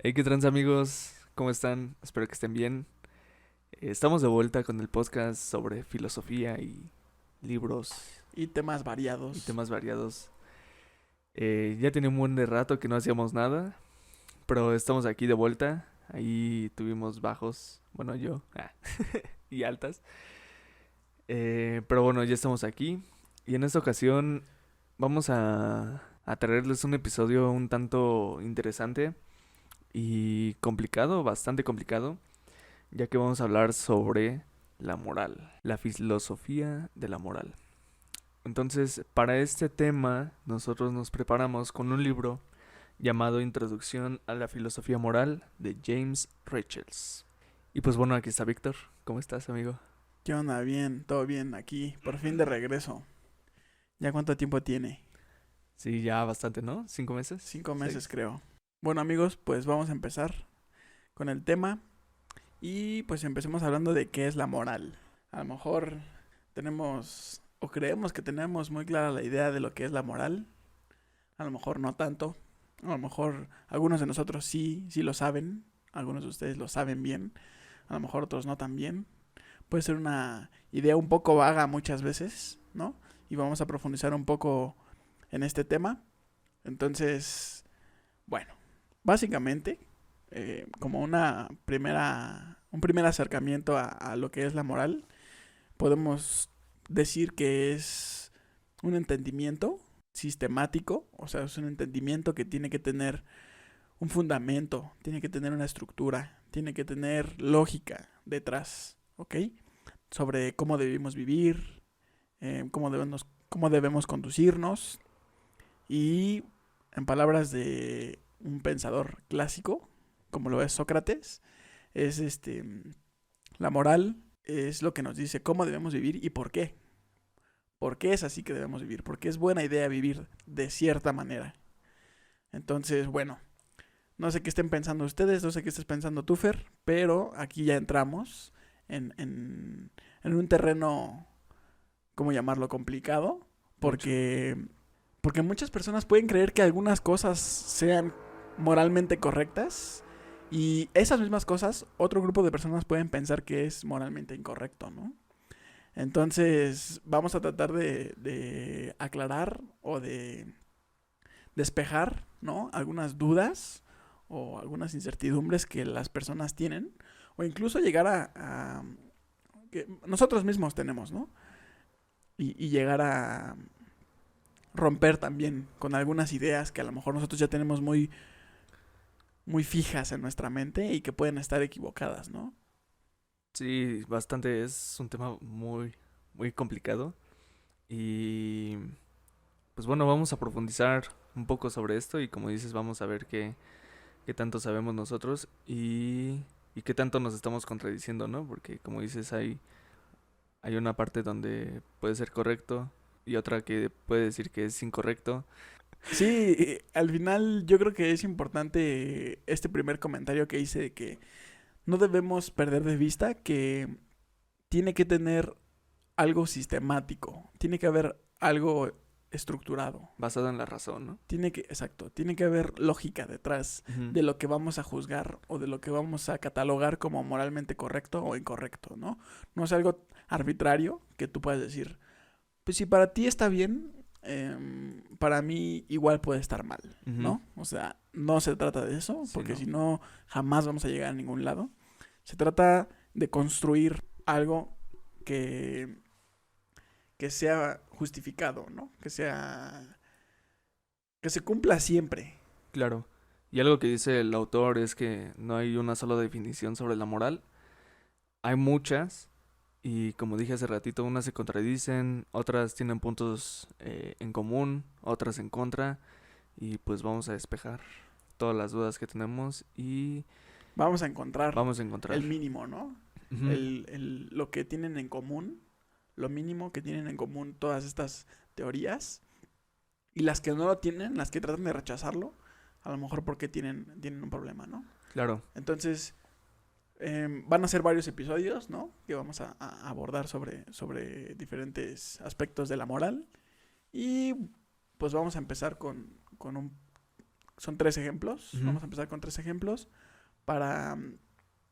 Hey, ¿qué trans amigos? ¿Cómo están? Espero que estén bien. Estamos de vuelta con el podcast sobre filosofía y libros Y temas y variados. temas variados. Ya tiene un buen de rato que no hacíamos nada, pero estamos aquí de vuelta. Ahí tuvimos bajos, bueno, yo, y altas. Pero bueno, ya estamos aquí. Y en esta ocasión vamos a traerles un episodio un tanto interesante y complicado, bastante complicado, ya que vamos a hablar sobre la moral, la filosofía de la moral. Entonces, para este tema, nosotros nos preparamos con un libro llamado Introducción a la Filosofía Moral de James Richards. Y pues bueno, aquí está Víctor. ¿Cómo estás, amigo? ¿Qué onda? Bien, todo bien aquí. Por fin de regreso. ¿Ya cuánto tiempo tiene? Sí, ya bastante, ¿no? ¿5 meses? 5 meses ¿6? creo. Bueno amigos, pues vamos a empezar con el tema. Y pues empecemos hablando de qué es la moral. A lo mejor tenemos o creemos que tenemos muy clara la idea de lo que es la moral. A lo mejor no tanto. A lo mejor algunos de nosotros sí lo saben. Algunos de ustedes lo saben bien. A lo mejor otros no tan bien. Puede ser una idea un poco vaga muchas veces, ¿no? Y vamos a profundizar un poco en este tema. Entonces, bueno, básicamente, como un primer acercamiento a lo que es la moral, podemos decir que es un entendimiento sistemático, o sea, es un entendimiento que tiene que tener un fundamento, tiene que tener una estructura, tiene que tener lógica detrás, ¿ok? Sobre cómo debemos vivir, cómo debemos conducirnos y, en palabras de un pensador clásico, como lo es Sócrates, es la moral es lo que nos dice cómo debemos vivir y por qué. ¿Por qué es así que debemos vivir? Porque es buena idea vivir de cierta manera. Entonces, bueno, no sé qué estén pensando ustedes, no sé qué estés pensando tú, Fer, pero aquí ya entramos en un terreno, ¿cómo llamarlo? Complicado, Mucho. porque, porque muchas personas pueden creer que algunas cosas sean moralmente correctas y esas mismas cosas otro grupo de personas pueden pensar que es moralmente incorrecto, ¿no? Entonces vamos a tratar de aclarar o de despejar, ¿no? Algunas dudas o algunas incertidumbres que las personas tienen o incluso llegar a que nosotros mismos tenemos, ¿no? Y llegar a romper también con algunas ideas que a lo mejor nosotros ya tenemos muy fijas en nuestra mente y que pueden estar equivocadas, ¿no? Sí, bastante. Es un tema muy, muy complicado. Y pues bueno, vamos a profundizar un poco sobre esto y como dices, vamos a ver qué tanto sabemos nosotros y qué tanto nos estamos contradiciendo, ¿no? Porque como dices, hay una parte donde puede ser correcto y otra que puede decir que es incorrecto. Sí, al final yo creo que es importante este primer comentario que hice de que no debemos perder de vista que tiene que tener algo sistemático, tiene que haber algo estructurado, Basado en la razón, ¿no? exacto, tiene que haber lógica detrás Ujú. de lo que vamos a juzgar o de lo que vamos a catalogar como moralmente correcto o incorrecto, ¿no? No es algo arbitrario que tú puedas decir, pues si para ti está bien, para mí igual puede estar mal, Ujú. ¿no? O sea, no se trata de eso, Sí, porque ¿no? si no, jamás vamos a llegar a ningún lado. Se trata de construir algo que, que sea justificado, ¿no? Que se cumpla siempre. Claro. Y algo que dice el autor es que no hay una sola definición sobre la moral. Hay muchas y como dije hace ratito, unas se contradicen, otras tienen puntos en común, otras en contra. Y pues vamos a despejar todas las dudas que tenemos y Vamos a encontrar vamos a encontrar. el mínimo, ¿no? Ujú. Lo que tienen en común, lo mínimo que tienen en común todas estas teorías. Y las que no lo tienen, las que tratan de rechazarlo, a lo mejor porque tienen un problema, ¿no? Claro. Entonces, van a ser varios episodios, ¿no? Que vamos a abordar sobre diferentes aspectos de la moral. Y pues vamos a empezar con son 3 ejemplos. Ujú. Vamos a empezar con 3 ejemplos para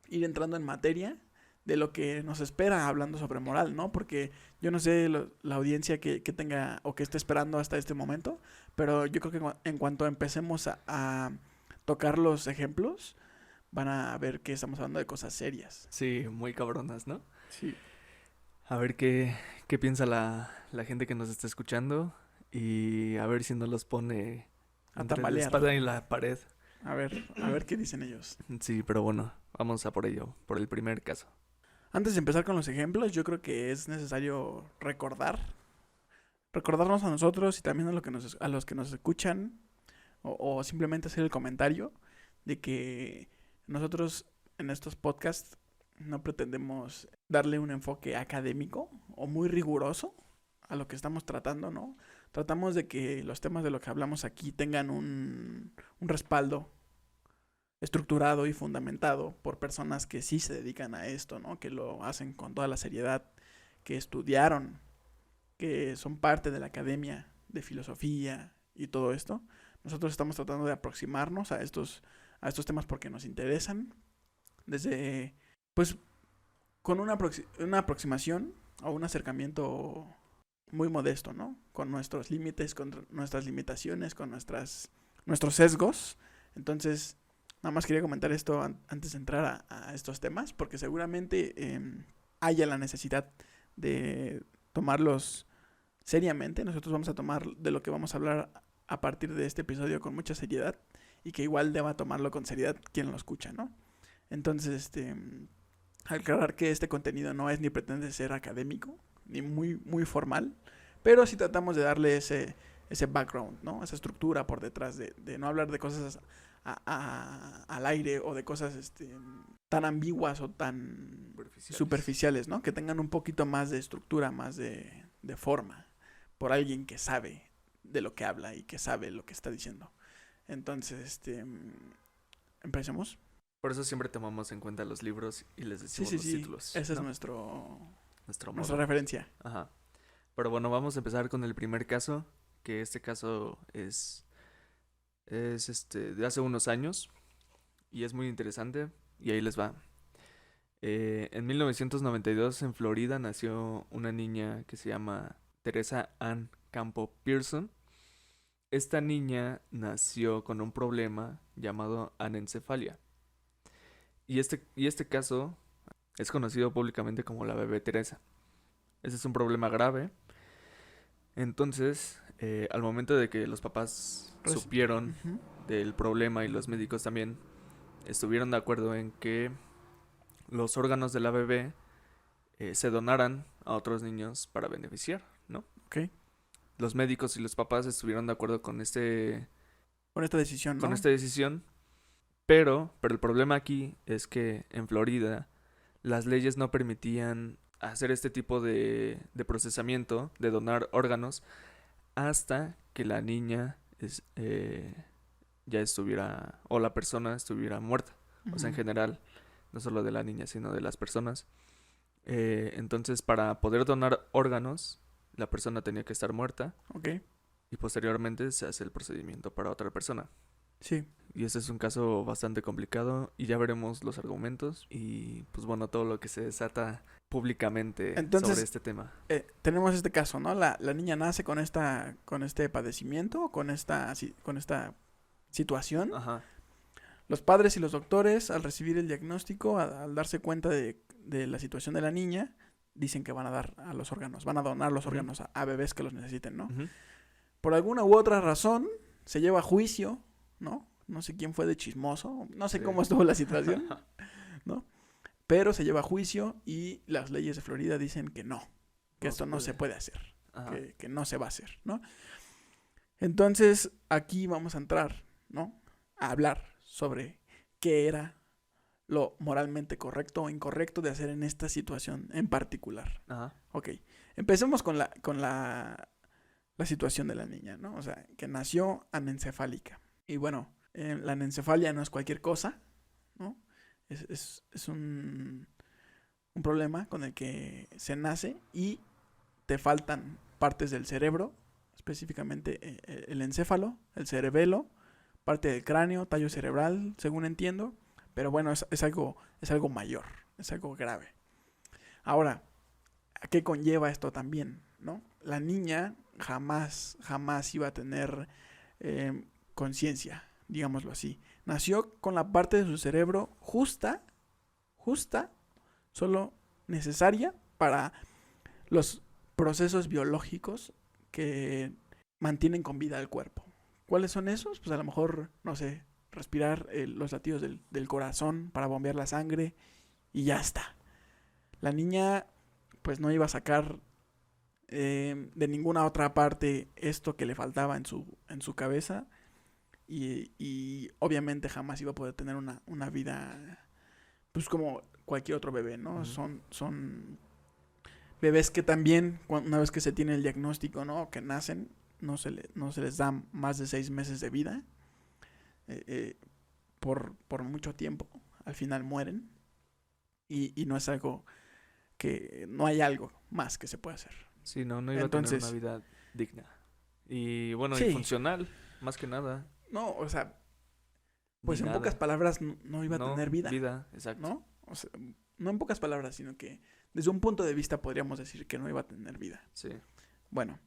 ir entrando en materia de lo que nos espera hablando sobre moral, ¿no? Porque yo no sé la audiencia que tenga o que esté esperando hasta este momento, pero yo creo que en cuanto empecemos a tocar los ejemplos, van a ver que estamos hablando de cosas serias. Sí, muy cabronas, ¿no? Sí. A ver qué piensa la gente que nos está escuchando y a ver si no los pone A entre la tambalear. espada y la pared. A ver qué dicen ellos. Sí, pero bueno, vamos a por ello, por el primer caso. Antes de empezar con los ejemplos, yo creo que es necesario recordarnos a nosotros y también a los que nos escuchan, o simplemente hacer el comentario de que nosotros en estos podcasts no pretendemos darle un enfoque académico o muy riguroso a lo que estamos tratando, ¿no? Tratamos de que los temas de lo que hablamos aquí tengan un respaldo estructurado y fundamentado por personas que sí se dedican a esto, ¿no? Que lo hacen con toda la seriedad, que estudiaron, que son parte de la academia de filosofía y todo esto. Nosotros estamos tratando de aproximarnos a estos temas porque nos interesan, desde, pues, con una aproximación o un acercamiento muy modesto, ¿no? Con nuestros límites, con nuestras limitaciones, con nuestros sesgos. Entonces, nada más quería comentar esto antes de entrar a estos temas, porque seguramente haya la necesidad de tomarlos seriamente. Nosotros vamos a tomar de lo que vamos a hablar a partir de este episodio con mucha seriedad y que igual deba tomarlo con seriedad quien lo escucha, ¿no? Entonces, aclarar que este contenido no es ni pretende ser académico, ni muy, muy formal, pero sí tratamos de darle ese background, ¿no? Esa estructura por detrás de no hablar de cosas al aire o de cosas tan ambiguas o tan superficiales, ¿no? Que tengan un poquito más de estructura, más de forma, por alguien que sabe de lo que habla y que sabe lo que está diciendo. Entonces, empecemos. Por eso siempre tomamos en cuenta los libros y les decimos Sí. los títulos. Ese ¿no? es nuestra modo. referencia. Ajá. Pero bueno, vamos a empezar con el primer caso, que este caso es de hace unos años y es muy interesante y ahí les va. En 1992 en Florida nació una niña que se llama Teresa Ann Campo Pearson. Esta niña nació con un problema llamado anencefalia. Y este caso es conocido públicamente como la bebé Teresa. Ese es un problema grave. Entonces, al momento de que los papás supieron Uh-huh. del problema y los médicos también estuvieron de acuerdo en que los órganos de la bebé se donaran a otros niños para beneficiar, ¿no? Ok. Los médicos y los papás estuvieron de acuerdo con esta decisión, ¿no? Con esta decisión, pero el problema aquí es que en Florida las leyes no permitían hacer este tipo de procesamiento, de donar órganos, hasta que la niña ya estuviera, o la persona estuviera muerta. O sea, en general, no solo de la niña, sino de las personas. Entonces, para poder donar órganos, la persona tenía que estar muerta. Ok. Y posteriormente se hace el procedimiento para otra persona. Sí. Y este es un caso bastante complicado y ya veremos los argumentos y pues bueno, todo lo que se desata públicamente sobre este tema. Tenemos este caso, ¿no? La niña nace con este padecimiento, con esta situación. Ajá. Los padres y los doctores, al recibir el diagnóstico, al darse cuenta de la situación de la niña, dicen que van a dar a los órganos, van a donar los órganos a bebés que los necesiten, ¿no? Por alguna u otra razón, se lleva a juicio, ¿no? No sé quién fue de chismoso, no sé cómo estuvo la situación, ¿no? Pero se lleva a juicio y las leyes de Florida dicen que no, que esto no se puede hacer, que no se va a hacer, ¿no? Entonces, aquí vamos a entrar, ¿no? A hablar sobre qué era lo moralmente correcto o incorrecto de hacer en esta situación en particular. Ajá. Ok, empecemos con la situación de la niña, ¿no? O sea, que nació anencefálica. Y bueno, la anencefalia no es cualquier cosa, ¿no? Es un problema con el que se nace y te faltan partes del cerebro, específicamente el encéfalo, el cerebelo, parte del cráneo, tallo cerebral, según entiendo. Pero bueno, es algo mayor, es algo grave. Ahora, ¿a qué conlleva esto también, no? La niña jamás iba a tener conciencia, digámoslo así. Nació con la parte de su cerebro justa, solo necesaria para los procesos biológicos que mantienen con vida al cuerpo. ¿Cuáles son esos? Pues a lo mejor, no sé, respirar los latidos del corazón para bombear la sangre y ya está. La niña pues no iba a sacar de ninguna otra parte esto que le faltaba en su cabeza y obviamente jamás iba a poder tener una vida pues como cualquier otro bebé, ¿no? Uh-huh. Son bebés que también, una vez que se tiene el diagnóstico, ¿no? Que nacen, no se les da más de 6 meses de vida. Por mucho tiempo. Al final mueren. Y no es algo que... No hay algo más que se pueda hacer. Sí, no iba Entonces, a tener una vida digna. Y bueno, sí. Y funcional, más que nada. No, o sea... Pues en pocas palabras no iba a tener vida. Exacto. ¿No? O sea, no en pocas palabras, sino que desde un punto de vista podríamos decir que no iba a tener vida. Sí. Bueno,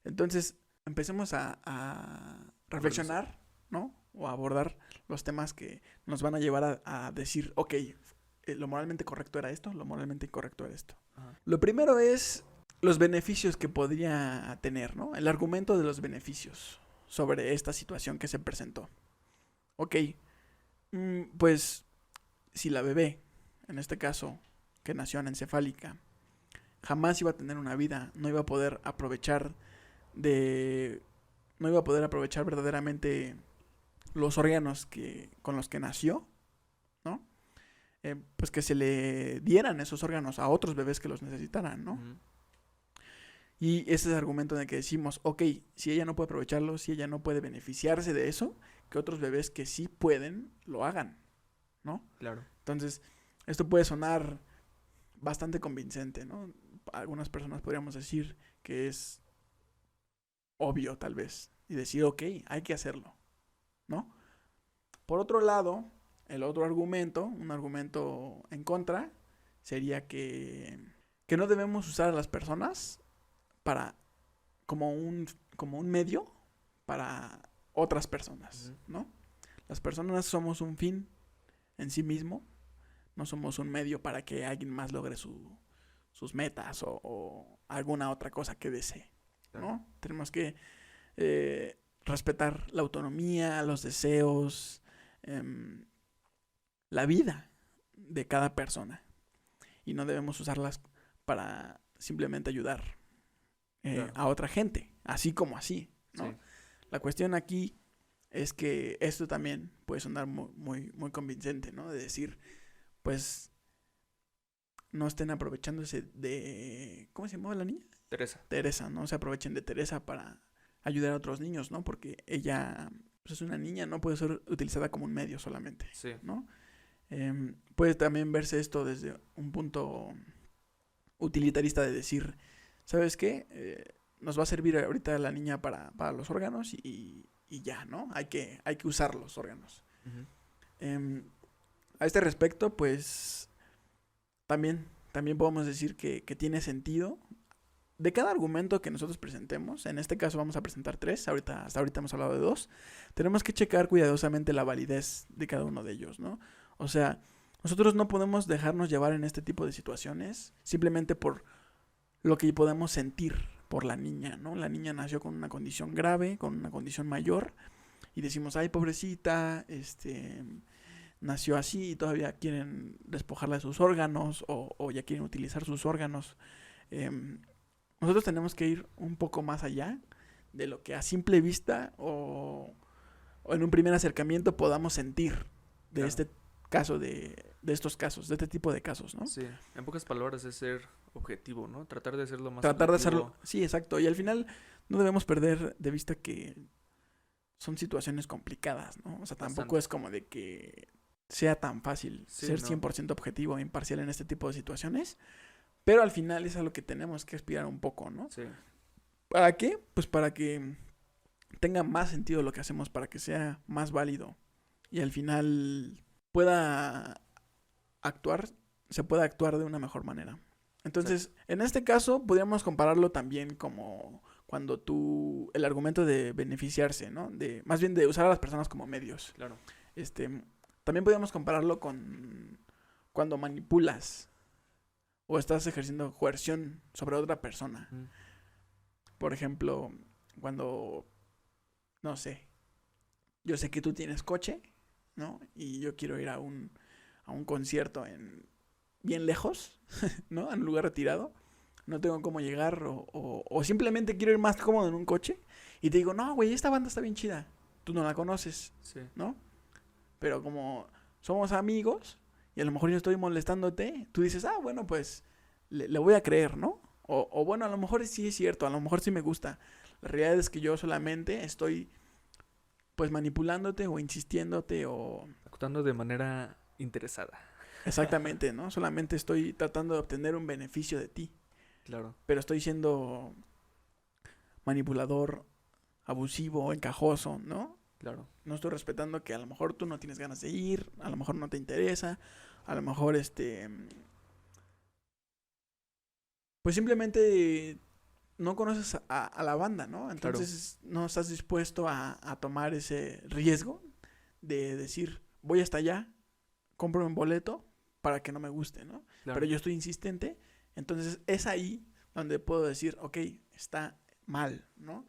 entonces empecemos a reflexionar, ¿no? O a abordar los temas que nos van a llevar a decir, ok, lo moralmente correcto era esto, lo moralmente incorrecto era esto. Ajá. Lo primero es los beneficios que podría tener, ¿no? El argumento de los beneficios sobre esta situación que se presentó. Ok, pues si la bebé, en este caso, que nació anencefálica, jamás iba a tener una vida, no iba a poder aprovechar verdaderamente los órganos con los que nació, ¿no? Pues que se le dieran esos órganos a otros bebés que los necesitaran, ¿no? Uh-huh. Y ese es el argumento en el que decimos, ok, si ella no puede aprovecharlo, si ella no puede beneficiarse de eso, que otros bebés que sí pueden, lo hagan, ¿no? Claro. Entonces, esto puede sonar bastante convincente, ¿no? Algunas personas podríamos decir que es obvio, tal vez, y decir, ok, hay que hacerlo, ¿no? Por otro lado, el otro argumento, un argumento en contra, sería que no debemos usar a las personas como un medio para otras personas, ¿no? Las personas somos un fin en sí mismo, no somos un medio para que alguien más logre sus metas o alguna otra cosa que desee, ¿no? Tenemos que respetar la autonomía, los deseos, la vida de cada persona y no debemos usarlas para simplemente ayudar a otra gente, así como así, ¿no? Sí. La cuestión aquí es que esto también puede sonar muy, muy, muy convincente, ¿no? De decir, pues, no estén aprovechándose de... ¿Cómo se llamaba la niña? Teresa, no se aprovechen de Teresa para ayudar a otros niños, ¿no? Porque ella pues, es una niña, no puede ser utilizada como un medio solamente, sí. ¿no? Puede también verse esto desde un punto utilitarista de decir, ¿sabes qué? Nos va a servir ahorita la niña para los órganos y ya, ¿no? Hay que usar los órganos. Uh-huh. A este respecto, pues, también podemos decir que tiene sentido. De cada argumento que nosotros presentemos, en este caso vamos a presentar 3, hasta ahorita hemos hablado de 2, tenemos que checar cuidadosamente la validez de cada uno de ellos, ¿no? O sea, nosotros no podemos dejarnos llevar en este tipo de situaciones simplemente por lo que podemos sentir por la niña, ¿no? La niña nació con una condición grave, con una condición mayor, y decimos, ay, pobrecita, nació así y todavía quieren despojarla de sus órganos o ya quieren utilizar sus órganos. Nosotros tenemos que ir un poco más allá de lo que a simple vista o en un primer acercamiento podamos sentir de este caso, de estos casos, de este tipo de casos, ¿no? Sí, en pocas palabras es ser objetivo, ¿no? Tratar de hacerlo más objetivo. De hacerlo, sí, exacto. Y al final no debemos perder de vista que son situaciones complicadas, ¿no? O sea, tampoco es como de que sea tan fácil ser 100% objetivo e imparcial en este tipo de situaciones. Pero al final es a lo que tenemos que aspirar un poco, ¿no? Sí. ¿Para qué? Pues para que tenga más sentido lo que hacemos, para que sea más válido y al final pueda actuar, se pueda actuar de una mejor manera. Entonces, en este caso, podríamos compararlo también como cuando el argumento de beneficiarse, ¿no? Más bien de usar a las personas como medios. Claro. También podríamos compararlo con cuando manipulas o estás ejerciendo coerción sobre otra persona. Por ejemplo, cuando, no sé, yo sé que tú tienes coche, ¿no? Y yo quiero ir a un concierto bien lejos, ¿no? En un lugar retirado. No tengo cómo llegar o simplemente quiero ir más cómodo en un coche. Y te digo, no, güey, esta banda está bien chida. Tú no la conoces, Sí. ¿no? Pero como somos amigos y a lo mejor yo estoy molestándote, tú dices, bueno, pues le voy a creer, ¿no? O bueno, a lo mejor sí es cierto, a lo mejor sí me gusta. La realidad es que yo solamente estoy pues manipulándote o insistiéndote o... Actuando de manera interesada. Exactamente, ¿no? Solamente estoy tratando de obtener un beneficio de ti. Claro. Pero estoy siendo manipulador, abusivo, encajoso, ¿no? Claro. No estoy respetando que a lo mejor tú no tienes ganas de ir, a lo mejor no te interesa, a lo mejor pues simplemente no conoces a la banda, ¿no? Entonces no estás dispuesto a tomar ese riesgo de decir, voy hasta allá, compro un boleto para que no me guste, ¿no? Claro. Pero yo estoy insistente, entonces es ahí donde puedo decir, ok, está mal, ¿no?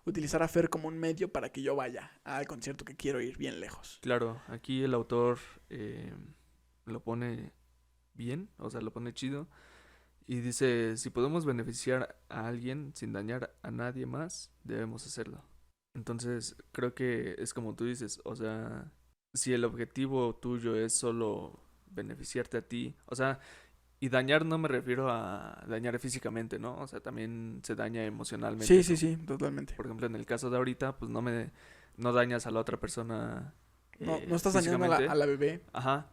Utilizar a Fer como un medio para que yo vaya al concierto que quiero ir bien lejos. Claro, aquí el autor lo pone bien, o sea, lo pone chido. Y dice, si podemos beneficiar a alguien sin dañar a nadie más, debemos hacerlo. Entonces, creo que es como tú dices, o sea, si el objetivo tuyo es solo beneficiarte a ti, o sea, y dañar no me refiero a dañar físicamente, ¿no? O sea, también se daña emocionalmente. Sí, totalmente. Por ejemplo, en el caso de ahorita, pues no dañas a la otra persona no estás dañando a la bebé. Ajá,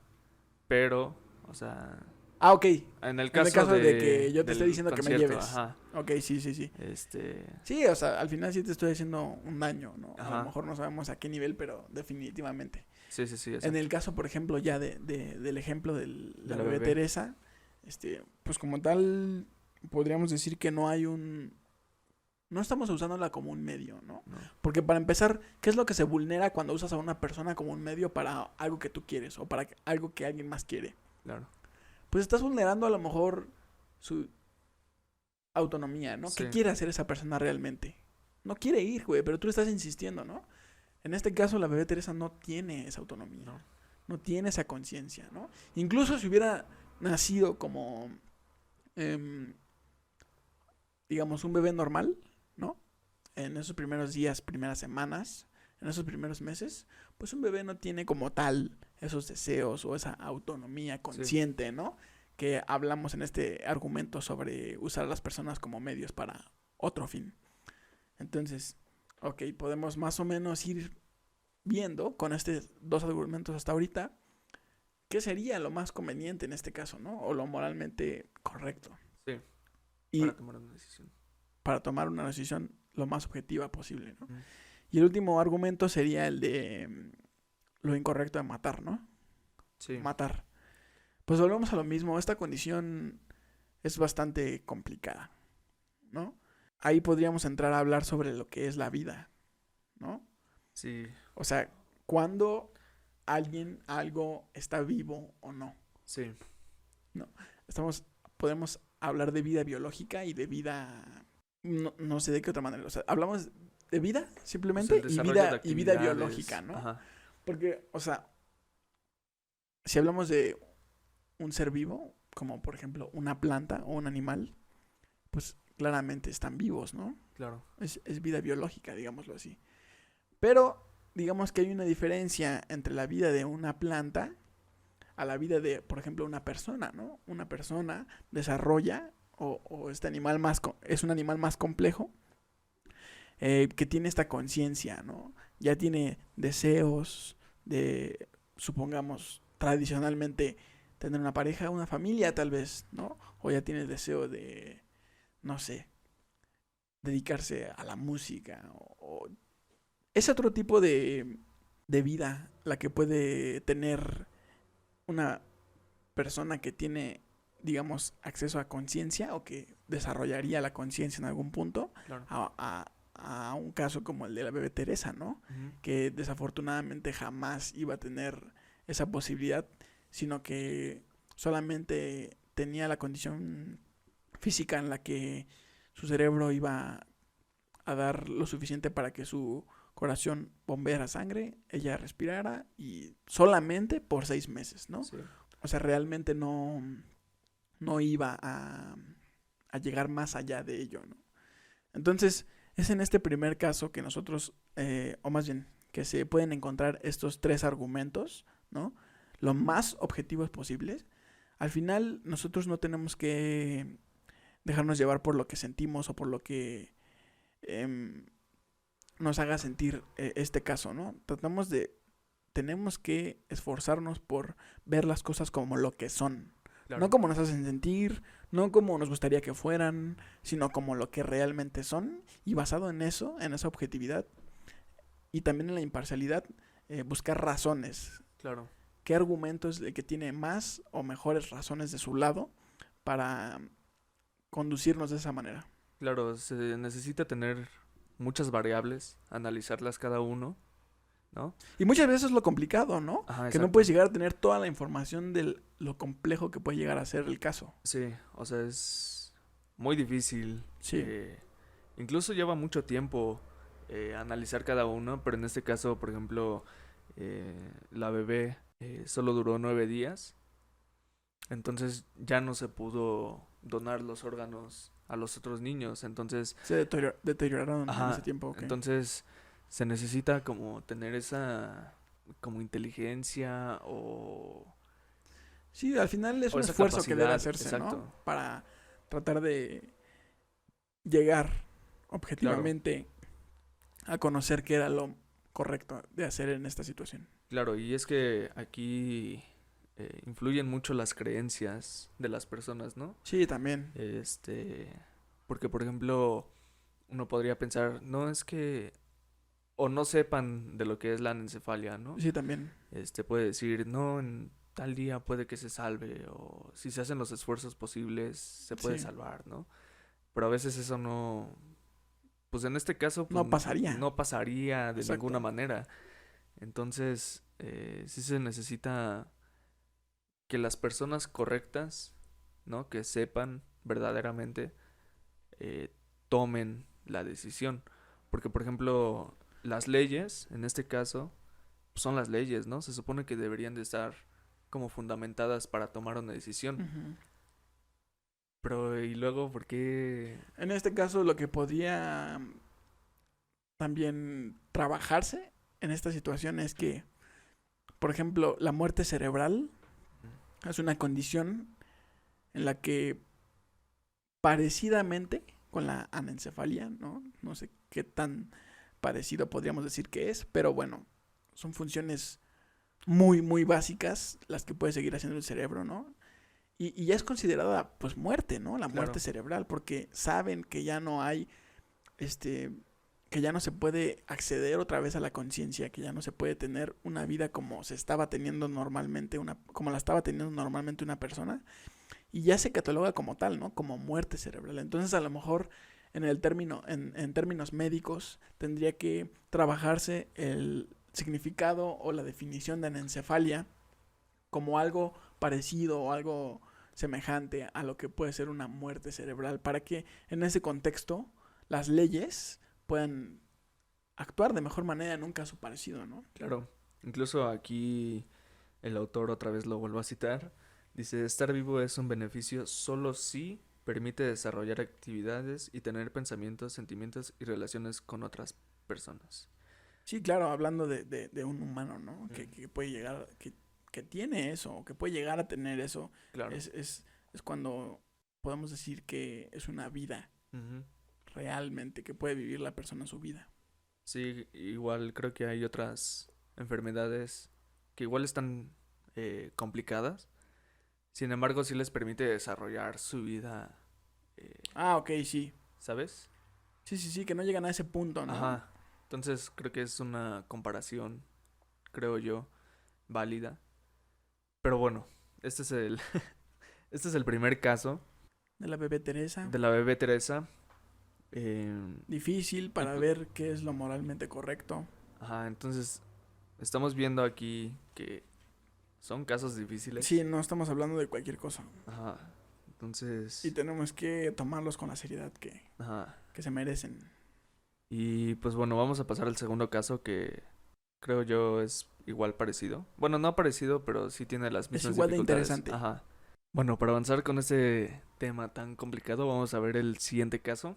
pero, o sea... ok. En el caso de que yo te esté diciendo que me lleves. Ajá. Ok, sí. Sí, o sea, al final sí te estoy haciendo un daño, ¿no? Ajá. A lo mejor no sabemos a qué nivel, pero definitivamente. Sí, exacto. En el caso, por ejemplo, ya del ejemplo de la bebé Teresa, pues como tal, podríamos decir que no hay no estamos usándola como un medio, ¿no? Porque para empezar, ¿qué es lo que se vulnera cuando usas a una persona como un medio para algo que tú quieres o para algo que alguien más quiere? Claro. Pues estás vulnerando a lo mejor su autonomía, ¿no? Sí. ¿Qué quiere hacer esa persona realmente? No quiere ir, güey, pero tú le estás insistiendo, ¿no? En este caso, la bebé Teresa no tiene esa autonomía. No tiene esa conciencia, ¿no? Incluso si hubiera nacido como, digamos, un bebé normal, ¿no? En esos primeros días, primeras semanas, en esos primeros meses, pues un bebé no tiene como tal esos deseos o esa autonomía consciente, ¿no? Que hablamos en este argumento sobre usar a las personas como medios para otro fin. Entonces, ok, podemos más o menos ir viendo con estos dos argumentos hasta ahorita qué sería lo más conveniente en este caso, ¿no? O lo moralmente correcto. Sí. Y para tomar una decisión. Para tomar una decisión lo más objetiva posible, ¿no? Y el último argumento sería el de lo incorrecto de matar, ¿no? Sí. Matar. Pues volvemos a lo mismo. Esta condición es bastante complicada, ¿no? Ahí podríamos entrar a hablar sobre lo que es la vida, ¿no? Sí. O sea, ¿cuándo algo está vivo o no? Sí. No. Podemos hablar de vida biológica y de vida... No sé de qué otra manera. O sea, hablamos de vida, simplemente, pues y vida biológica, ¿no? Ajá. Porque, o sea, si hablamos de un ser vivo, como por ejemplo una planta o un animal, pues claramente están vivos, ¿no? Claro. Es vida biológica, digámoslo así. Pero digamos que hay una diferencia entre la vida de una planta a la vida de, por ejemplo, una persona, ¿no? Una persona desarrolla o este animal es un animal más complejo que tiene esta conciencia, ¿no? Ya tiene deseos de, supongamos, tradicionalmente tener una pareja, una familia tal vez, ¿no? O ya tiene el deseo de, no sé, dedicarse a la música o es otro tipo de vida la que puede tener una persona que tiene, digamos, acceso a conciencia o que desarrollaría la conciencia en algún punto Claro. a un caso como el de la bebé Teresa, ¿no? Ujú. Que desafortunadamente jamás iba a tener esa posibilidad, sino que solamente tenía la condición física en la que su cerebro iba a dar lo suficiente para que su corazón bombeara sangre, ella respirara y solamente por 6 meses, ¿no? Sí, O sea, realmente no iba a llegar más allá de ello, ¿no? Entonces, es en este primer caso que nosotros, o más bien, que se pueden encontrar estos tres argumentos, ¿no? Lo más objetivos posibles. Al final, nosotros no tenemos que dejarnos llevar por lo que sentimos o por lo que em, nos haga sentir este caso, ¿no? Tenemos que esforzarnos por ver las cosas como lo que son. No claro, como nos hacen sentir, no como nos gustaría que fueran, sino como lo que realmente son. Y basado en eso, en esa objetividad y también en la imparcialidad, buscar razones. claro, ¿Qué argumento es el que tiene más o mejores razones de su lado para conducirnos de esa manera? claro. Se necesita tener muchas variables, analizarlas cada uno, ¿no? Y muchas veces es lo complicado, ¿no? Ajá, Que no puedes exacto. llegar a tener toda la información de lo complejo que puede llegar a ser el caso. Sí, o sea, es muy difícil. Sí, Incluso lleva mucho tiempo analizar cada uno, pero en este caso, por ejemplo, la bebé solo duró 9 días, entonces ya no se pudo donar los órganos a los otros niños, entonces, se deterioraron en ese ajá, tiempo, ok. entonces se necesita como tener esa como inteligencia Sí, al final es o un esa esfuerzo que debe capacidad, hacerse, ¿no? exacto, Para tratar de llegar claro. objetivamente a conocer qué era lo correcto de hacer en esta situación. Claro, y es que aquí influyen mucho las creencias de las personas, ¿no? Sí, también. Este, porque por ejemplo, uno podría pensar, no es que, o no sepan de lo que es la anencefalia, ¿no? Sí, también. Puede decir, no, en tal día puede que se salve, o si se hacen los esfuerzos posibles, se puede Sí, salvar, ¿no? Pero a veces eso no, pues en este caso, pues no pasaría. no pasaría de ninguna Exacto. manera. Entonces, sí se necesita que las personas correctas, ¿no? Que sepan verdaderamente, eh, tomen la decisión. Porque, por ejemplo, las leyes, en este caso, pues, son las leyes, ¿no? Se supone que deberían de estar como fundamentadas para tomar una decisión. Ujú. Pero, ¿y luego por qué? En este caso, lo que podría también trabajarse en esta situación es que, por ejemplo, la muerte cerebral es una condición en la que parecidamente con la anencefalia, ¿no? No sé qué tan parecido podríamos decir que es, pero bueno, son funciones muy, muy básicas las que puede seguir haciendo el cerebro, ¿no? Y ya es considerada, pues, muerte, ¿no? La muerte Claro, cerebral, porque saben que ya no hay, este, que ya no se puede acceder otra vez a la conciencia, que ya no se puede tener una vida como se estaba teniendo normalmente, como la estaba teniendo normalmente una persona, y ya se cataloga como tal, ¿no? Como muerte cerebral. Entonces, a lo mejor en términos médicos, tendría que trabajarse el significado o la definición de anencefalia como algo parecido o algo semejante a lo que puede ser una muerte cerebral, para que en ese contexto las leyes puedan actuar de mejor manera en un caso parecido, ¿no? claro. Incluso aquí el autor otra vez lo vuelvo a citar. Dice, estar vivo es un beneficio solo si permite desarrollar actividades y tener pensamientos, sentimientos y relaciones con otras personas. Sí, claro, hablando de un humano, ¿no? Mm, Que puede llegar, que tiene eso, que puede llegar a tener eso, claro. es cuando podemos decir que es una vida Ujú. realmente, que puede vivir la persona su vida. Sí, igual creo que hay otras enfermedades que igual están complicadas. Sin embargo, sí les permite desarrollar su vida, eh, Ah, ok, sí. ¿sabes? Sí, sí, sí, que no llegan a ese punto, ¿no? Ajá. Entonces creo que es una comparación, creo yo, válida. Pero bueno, este es el, este es el primer caso De la bebé Teresa. de la bebé Teresa. eh, Difícil y para pu- ver qué es lo moralmente correcto. ajá, entonces estamos viendo aquí que son casos difíciles. Sí, no estamos hablando de cualquier cosa. Ajá, Y entonces, tenemos que tomarlos con la seriedad ajá. que se merecen. Y pues bueno, vamos a pasar al segundo caso que creo yo es igual parecido. Bueno, no parecido, pero sí tiene las Es mismas igual de dificultades. interesante. Ajá. Bueno, para avanzar con este tema tan complicado, vamos a ver el siguiente caso,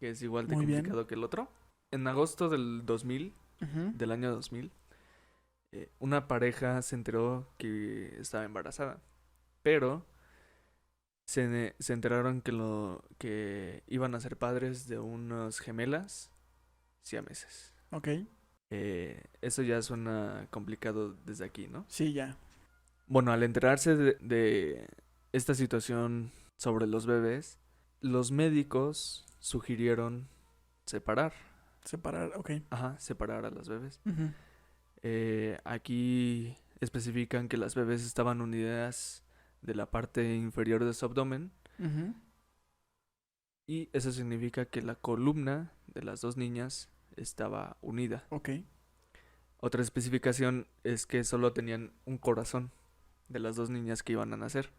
que es igual de Muy bien. complicado que el otro. En agosto del 2000, Ujú. del año 2000, una pareja se enteró que estaba embarazada, pero se enteraron que iban a ser padres de unas gemelas siameses. Ok. Eso ya suena complicado desde aquí, ¿no? Sí, ya. Bueno, al enterarse de esta situación sobre los bebés, los médicos sugirieron separar, Separar, ok. separar a las bebés. Ujú. Aquí especifican que las bebés estaban unidas de la parte inferior de su abdomen Ujú. y eso significa que la columna de las dos niñas estaba unida. Ok. Otra especificación es que solo tenían un corazón de las dos niñas que iban a nacer.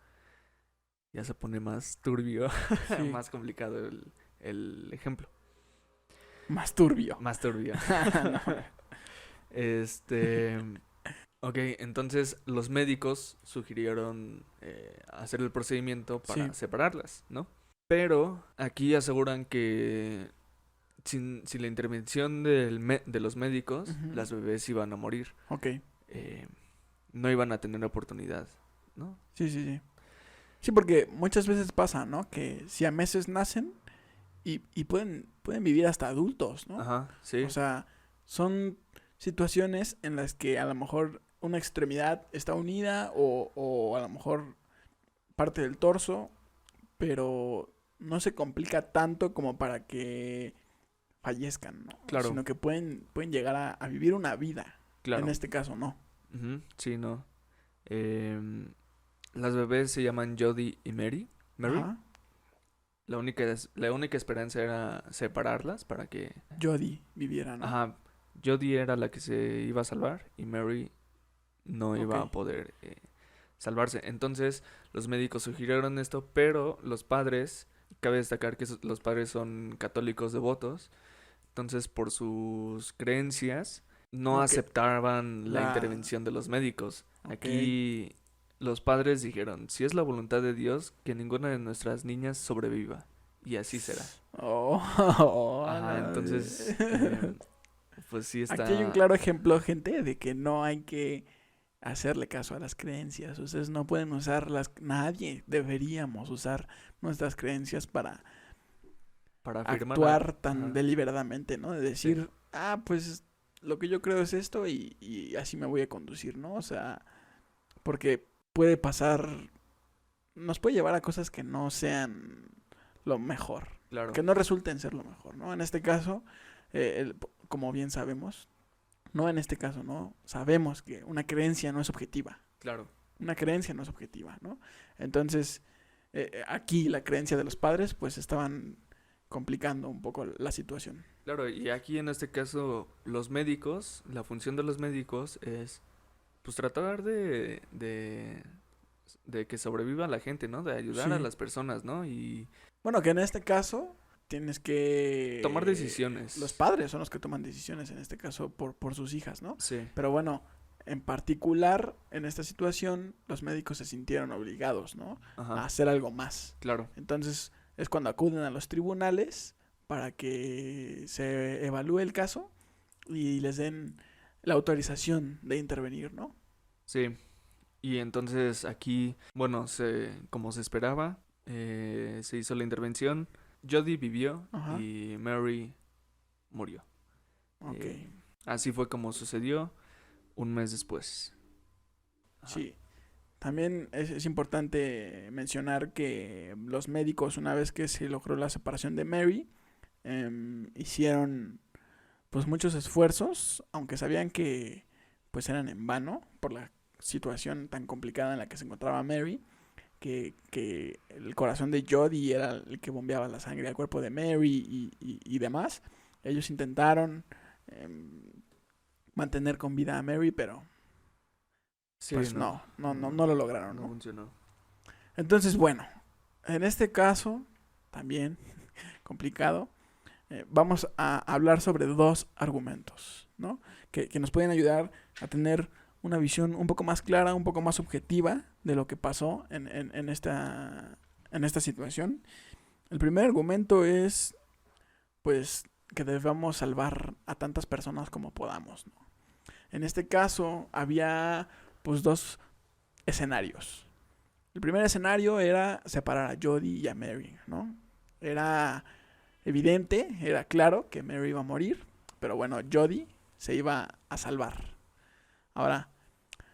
Ya se pone más turbio, Sí. más complicado el ejemplo. Más turbio. Más turbio. No. Este. Ok, entonces los médicos sugirieron hacer el procedimiento para Sí. separarlas, ¿no? Pero aquí aseguran que sin la intervención de los médicos, Ujú. las bebés iban a morir. Ok. No iban a tener oportunidad, ¿no? Sí, sí, sí. Sí, porque muchas veces pasa, ¿no? Que siameses nacen y pueden vivir hasta adultos, ¿no? Ajá, sí, O sea, son situaciones en las que a lo mejor una extremidad está unida o a lo mejor parte del torso, pero no se complica tanto como para que fallezcan, ¿no? Claro. Sino que pueden llegar a vivir una vida. claro. En este caso, no. Ujú, sí, no. Las bebés se llaman Jodie y Mary. Mary. Ajá. La única esperanza era separarlas para que... Jodie viviera, ¿no? Ajá, Jodie era la que se iba a salvar y Mary no iba Ok. a poder salvarse. Entonces los médicos sugirieron esto, pero los padres, cabe destacar que los padres son católicos devotos, entonces por sus creencias no Ok. aceptaban la La- intervención de los médicos. Ok. Aquí los padres dijeron, si es la voluntad de Dios, que ninguna de nuestras niñas sobreviva. Y así será. Oh, Ajá, no. entonces, pues sí está... Aquí hay un claro ejemplo, gente, de que no hay que hacerle caso a las creencias. Ustedes no pueden usarlas. Nadie deberíamos usar nuestras creencias para para afirmar actuar tan ajá, deliberadamente, ¿no? De decir, pues lo que yo creo es esto y así me voy a conducir, ¿no? O sea, porque puede pasar, nos puede llevar a cosas que no sean lo mejor, claro, que no resulten ser lo mejor, ¿no? En este caso, como bien sabemos, no en este caso, ¿no? Sabemos que una creencia no es objetiva. claro, Una creencia no es objetiva, ¿no? Entonces, aquí la creencia de los padres, pues estaban complicando un poco la situación. claro. Y aquí en este caso, los médicos, la función de los médicos es, pues tratar de que sobreviva la gente, ¿no? De ayudar a Sí. las personas, ¿no? Y Bueno, que en este caso tienes que... tomar decisiones. Los padres son los que toman decisiones, en este caso, por sus hijas, ¿no? Sí, Pero bueno, en particular, en esta situación, los médicos se sintieron obligados, ¿no? A ajá, hacer algo más. claro, Entonces, es cuando acuden a los tribunales para que se evalúe el caso y les den la autorización de intervenir, ¿no? sí. Y entonces aquí, bueno, como se esperaba, se hizo la intervención. Jodie vivió Ajá. y Mary murió. Ok. Así fue como sucedió un mes después. Ajá. Sí. También es importante mencionar que los médicos, una vez que se logró la separación de Mary, hicieron pues muchos esfuerzos, aunque sabían que pues eran en vano por la situación tan complicada en la que se encontraba Mary, que el corazón de Jody era el que bombeaba la sangre al cuerpo de Mary y demás. Ellos intentaron eh, mantener con vida a Mary, pero Sí, pues no. no lo lograron, No ¿no? funcionó. Entonces, bueno, en este caso, también complicado, vamos a hablar sobre dos argumentos, ¿no? Que nos pueden ayudar a tener una visión un poco más clara, un poco más objetiva de lo que pasó en esta situación. El primer argumento es, pues, que debemos salvar a tantas personas como podamos, ¿no? En este caso, había, pues, dos escenarios. El primer escenario era separar a Jody y a Mary, ¿no? Era evidente, era claro que Mary iba a morir, pero bueno, Jody se iba a salvar. Ahora,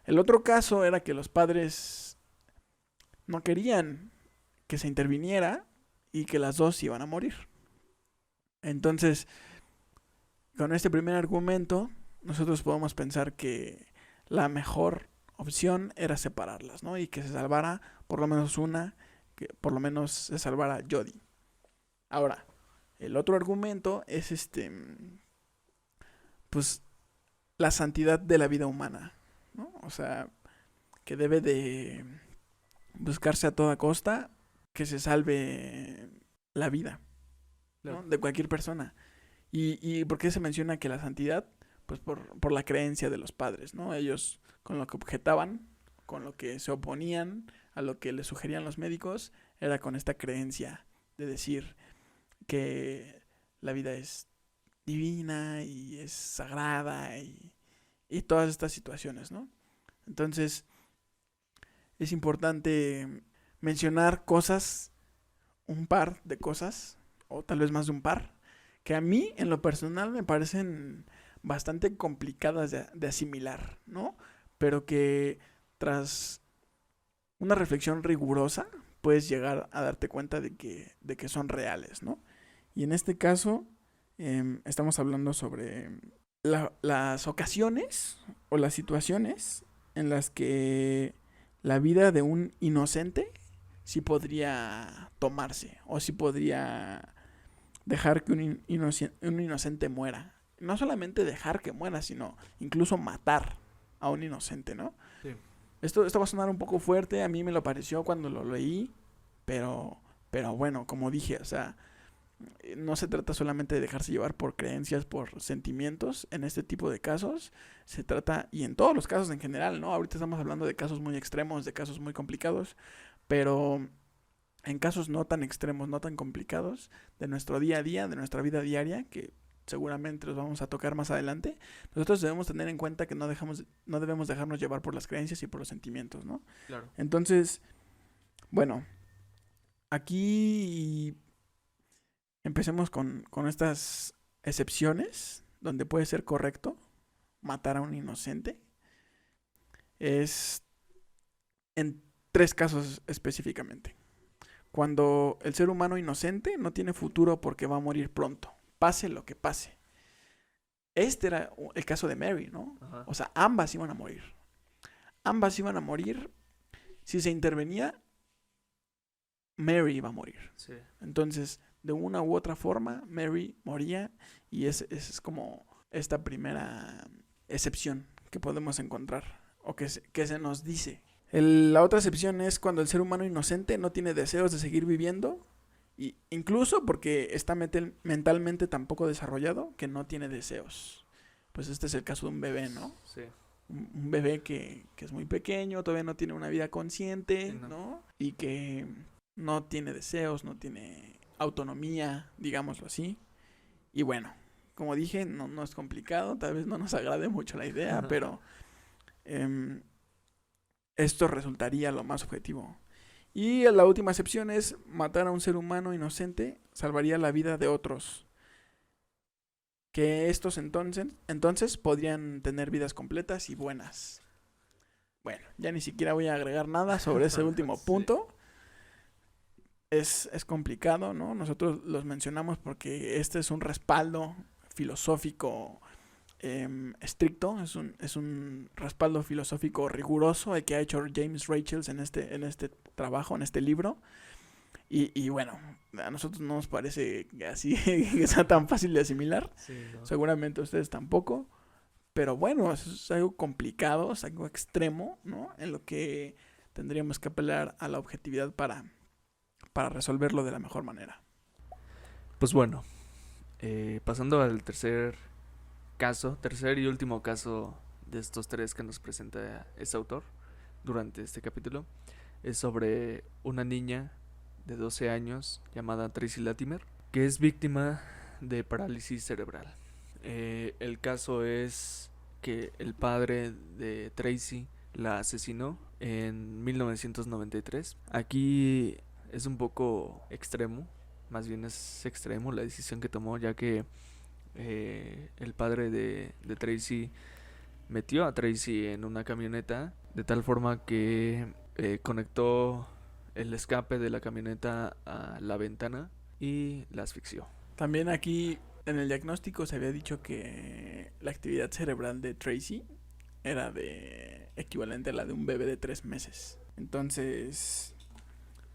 el otro caso era que los padres no querían que se interviniera y que las dos iban a morir. Entonces, con este primer argumento, nosotros podemos pensar que la mejor opción era separarlas, ¿no? Y que se salvara por lo menos una, que por lo menos se salvara Jody. Ahora, el otro argumento es pues la santidad de la vida humana, ¿no? O sea, que debe de buscarse a toda costa que se salve la vida, ¿no? Claro. De cualquier persona. ¿Y por qué se menciona que la santidad? Pues por la creencia de los padres, ¿no? Ellos con lo que objetaban, con lo que se oponían a lo que les sugerían los médicos, era con esta creencia de decir que la vida es divina y es sagrada y todas estas situaciones, ¿no? Entonces, es importante mencionar cosas, un par de cosas, o tal vez más de un par, que a mí, en lo personal, me parecen bastante complicadas de asimilar, ¿no? Pero que tras una reflexión rigurosa, puedes llegar a darte cuenta de que son reales, ¿no? Y en este caso, estamos hablando sobre las ocasiones o las situaciones en las que la vida de un inocente sí podría tomarse o sí podría dejar que un inocente muera. No solamente dejar que muera, sino incluso matar a un inocente, ¿no? Sí. Esto va a sonar un poco fuerte, a mí me lo pareció cuando lo leí, pero bueno, como dije, o sea, no se trata solamente de dejarse llevar por creencias, por sentimientos en este tipo de casos. Se trata, y en todos los casos en general, ¿no? Ahorita estamos hablando de casos muy extremos, de casos muy complicados, pero en casos no tan extremos, no tan complicados, de nuestro día a día, de nuestra vida diaria, que seguramente los vamos a tocar más adelante, nosotros debemos tener en cuenta que no debemos dejarnos llevar por las creencias y por los sentimientos, ¿no? Claro. Entonces, bueno, aquí empecemos con estas excepciones, donde puede ser correcto matar a un inocente. Es en 3 casos específicamente. Cuando el ser humano inocente no tiene futuro porque va a morir pronto, pase lo que pase. Este era el caso de Mary, ¿no? Ajá. O sea, ambas iban a morir. Ambas iban a morir. Si se intervenía, Mary iba a morir. Sí. Entonces, de una u otra forma, Mary moría y es como esta primera excepción que podemos encontrar o que se nos dice. La otra excepción es cuando el ser humano inocente no tiene deseos de seguir viviendo, y incluso porque está mentalmente tan poco desarrollado que no tiene deseos. Pues este es el caso de un bebé, ¿no? Sí. Un bebé que es muy pequeño, todavía no tiene una vida consciente, Sí, no. ¿no? Y que no tiene deseos, no tiene autonomía, digámoslo así. Y bueno, como dije, no es complicado, tal vez no nos agrade mucho la idea, pero esto resultaría lo más objetivo. Y la última excepción es matar a un ser humano inocente salvaría la vida de otros. Que estos entonces podrían tener vidas completas y buenas. Bueno, ya ni siquiera voy a agregar nada sobre ese último Sí. punto. Es complicado, ¿no? Nosotros los mencionamos porque este es un respaldo filosófico estricto, es un respaldo filosófico riguroso el que ha hecho James Rachels en este trabajo, en este libro. Y bueno, a nosotros no nos parece así que sea tan fácil de asimilar. Sí, ¿no? Seguramente a ustedes tampoco. Pero bueno, es algo complicado, es algo extremo, ¿no? En lo que tendríamos que apelar a la objetividad para resolverlo de la mejor manera. Pues bueno, pasando al tercer y último caso de estos tres que nos presenta este autor durante este capítulo, es sobre una niña de 12 años llamada Tracy Latimer, que es víctima de parálisis cerebral. El caso es que el padre de Tracy la asesinó en 1993. Aquí es un poco extremo, más bien es extremo la decisión que tomó, ya que el padre de Tracy metió a Tracy en una camioneta de tal forma que conectó el escape de la camioneta a la ventana y la asfixió. También aquí en el diagnóstico se había dicho que la actividad cerebral de Tracy era de equivalente a la de un bebé de 3 meses. Entonces,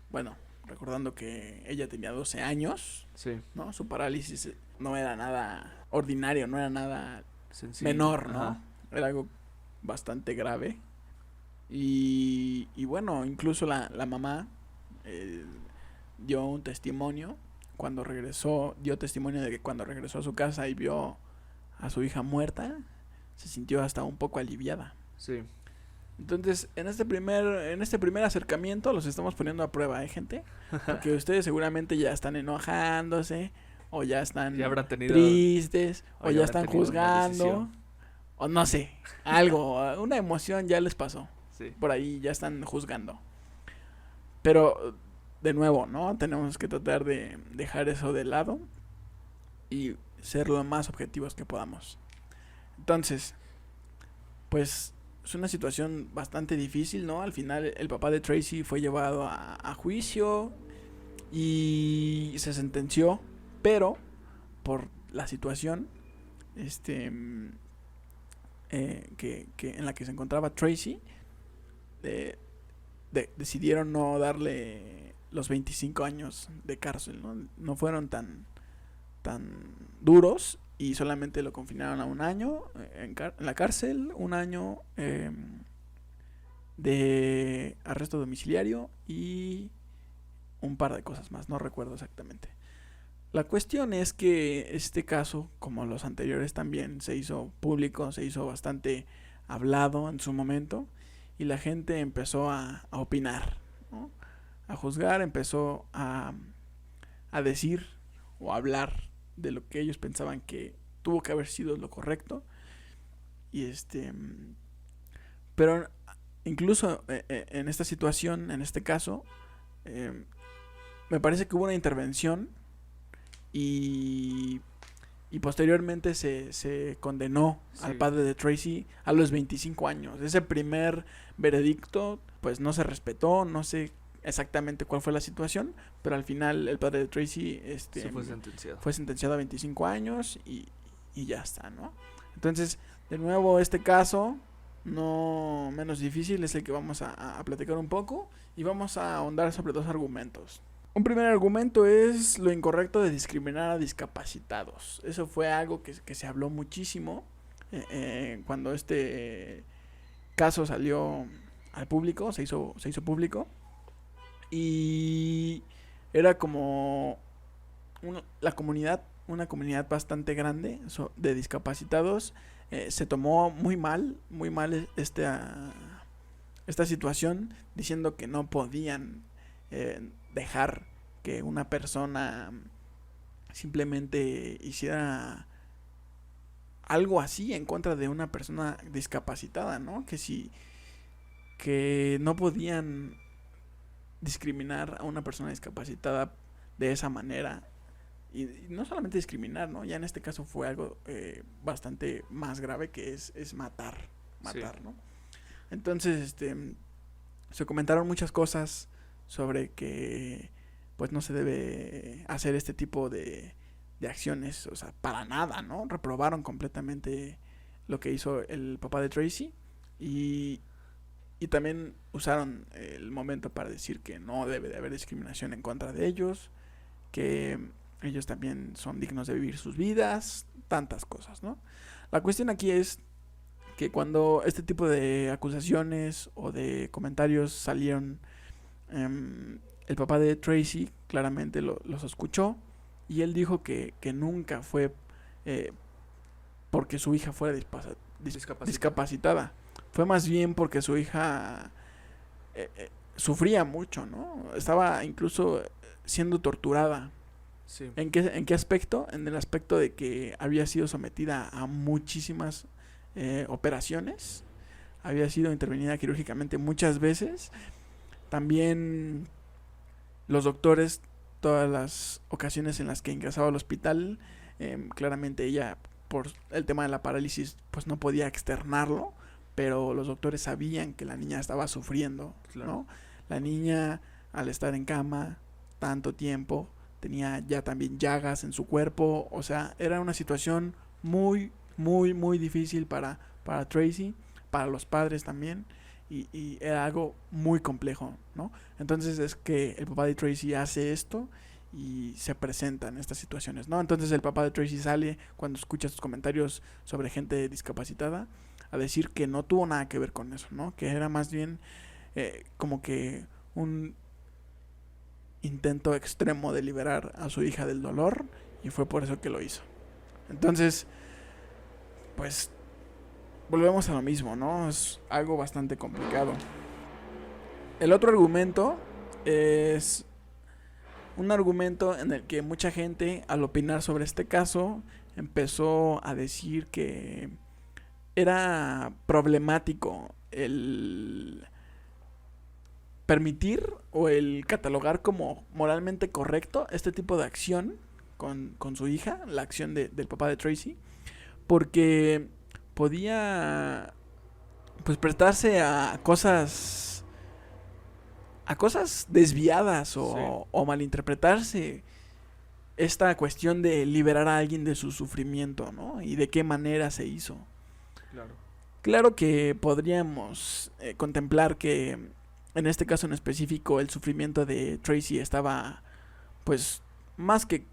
bueno, recordando que ella tenía 12 años, Sí, ¿no? Su parálisis no era nada ordinario, no era nada sencillo. menor, ¿no? Ajá. Era algo bastante grave. Y bueno, incluso la mamá dio un testimonio dio testimonio de que cuando regresó a su casa y vio a su hija muerta, se sintió hasta un poco aliviada. Sí. Entonces, en este primer acercamiento los estamos poniendo a prueba, gente, porque ustedes seguramente ya están enojándose, o ya están Ya habrán tenido, tristes, o o ya ya habrán están tenido una juzgando, decisión. o no sé, algo, una emoción ya les pasó. Sí. Por ahí ya están juzgando. Pero, de nuevo, ¿no? Tenemos que tratar de dejar eso de lado y ser lo más objetivos que podamos. Entonces, pues es una situación bastante difícil, ¿no? Al final el papá de Tracy fue llevado a juicio y se sentenció, pero por la situación que en la que se encontraba Tracy, decidieron no darle los 25 años de cárcel, ¿no? No fueron tan duros y solamente lo confinaron a un año en la cárcel, un año de arresto domiciliario y un par de cosas más, no recuerdo exactamente. La cuestión es que este caso, como los anteriores también, se hizo público, se hizo bastante hablado en su momento y la gente empezó a opinar, ¿no? A juzgar, empezó a decir o a hablar de lo que ellos pensaban que tuvo que haber sido lo correcto. Y pero incluso en esta situación, en este caso, me parece que hubo una intervención y posteriormente se condenó al padre de Tracy a los 25 años. Ese primer veredicto pues no se respetó, no sé exactamente cuál fue la situación, pero al final el padre de Tracy fue sentenciado a 25 años y ya está, ¿no? Entonces, de nuevo, este caso, no menos difícil, es el que vamos a platicar un poco y vamos a ahondar sobre dos argumentos. Un primer argumento es lo incorrecto de discriminar a discapacitados. Eso fue algo que se habló muchísimo cuando este caso salió al público, se hizo público. Y era como una comunidad bastante grande de discapacitados. Se tomó muy mal esta situación, diciendo que no podían dejar que una persona simplemente hiciera algo así en contra de una persona discapacitada, ¿no? Que no podían discriminar a una persona discapacitada de esa manera. Y no solamente discriminar, ¿no? Ya en este caso fue algo bastante más grave, que es matar, sí, ¿no? Entonces, se comentaron muchas cosas sobre que pues no se debe hacer este tipo de de acciones, o sea, para nada, ¿no? Reprobaron completamente lo que hizo el papá de Tracy y, y también usaron el momento para decir que no debe de haber discriminación en contra de ellos, que ellos también son dignos de vivir sus vidas, tantas cosas, ¿no? La cuestión aquí es que cuando este tipo de acusaciones o de comentarios salieron, el papá de Tracy claramente los escuchó y él dijo que nunca fue porque su hija fuera discapacitada. Fue más bien porque su hija sufría mucho, ¿no? Estaba incluso siendo torturada. Sí. ¿En qué aspecto? En el aspecto de que había sido sometida a muchísimas operaciones. Había sido intervenida quirúrgicamente muchas veces. También los doctores, todas las ocasiones en las que ingresaba al hospital, claramente ella, por el tema de la parálisis, pues no podía externarlo, pero los doctores sabían que la niña estaba sufriendo, Claro. ¿no? La niña, al estar en cama tanto tiempo, tenía ya también llagas en su cuerpo, o sea, era una situación muy, muy, muy difícil para Tracy, para los padres también, y era algo muy complejo, ¿no? Entonces es que el papá de Tracy hace esto y se presentan estas situaciones, ¿no? Entonces el papá de Tracy sale cuando escucha estos comentarios sobre gente discapacitada a decir que no tuvo nada que ver con eso, ¿no? Que era más bien como que un intento extremo de liberar a su hija del dolor y fue por eso que lo hizo. Entonces, pues volvemos a lo mismo, ¿no? Es algo bastante complicado. El otro argumento es un argumento en el que mucha gente, al opinar sobre este caso, empezó a decir que era problemático el permitir o el catalogar como moralmente correcto este tipo de acción con su hija, la acción del papá de Tracy, porque podía pues prestarse a cosas desviadas o malinterpretarse esta cuestión de liberar a alguien de su sufrimiento, ¿no? Y de qué manera se hizo. Claro que podríamos contemplar que en este caso en específico el sufrimiento de Tracy estaba pues más que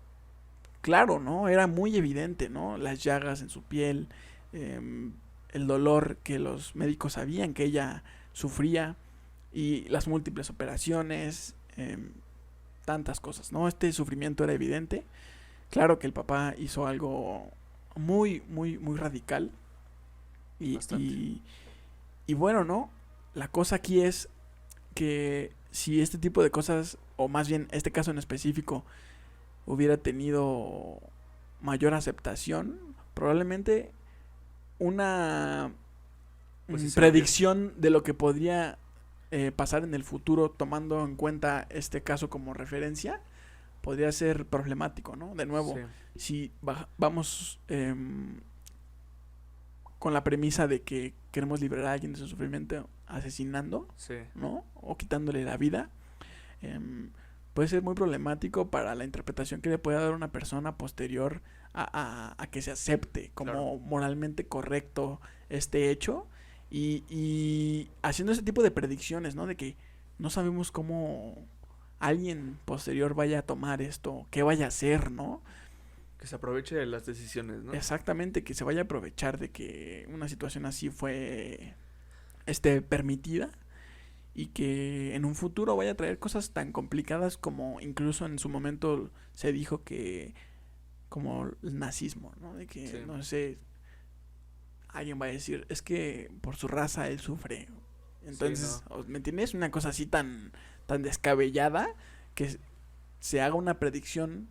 claro, ¿no? Era muy evidente, ¿no? Las llagas en su piel, el dolor que los médicos sabían que ella sufría y las múltiples operaciones, tantas cosas, ¿no? Este sufrimiento era evidente. Claro que el papá hizo algo muy, muy, muy radical. Y bueno, ¿no? La cosa aquí es que si este tipo de cosas, o más bien este caso en específico, hubiera tenido mayor aceptación, probablemente una pues predicción de lo que podría pasar en el futuro, tomando en cuenta este caso como referencia, podría ser problemático, ¿no? De nuevo, si vamos con la premisa de que queremos liberar a alguien de su sufrimiento asesinando, ¿no? O quitándole la vida, puede ser muy problemático para la interpretación que le pueda dar una persona posterior a que se acepte como moralmente correcto este hecho y haciendo ese tipo de predicciones, ¿no? De que no sabemos cómo alguien posterior vaya a tomar esto, qué vaya a hacer, ¿no? Que se aproveche de las decisiones, ¿no? Exactamente, que se vaya a aprovechar de que una situación así fue permitida y que en un futuro vaya a traer cosas tan complicadas como incluso en su momento se dijo que como el nazismo, ¿no? De que, no sé, alguien va a decir, es que por su raza él sufre. Entonces, ¿me entiendes? Una cosa así tan descabellada que se haga una predicción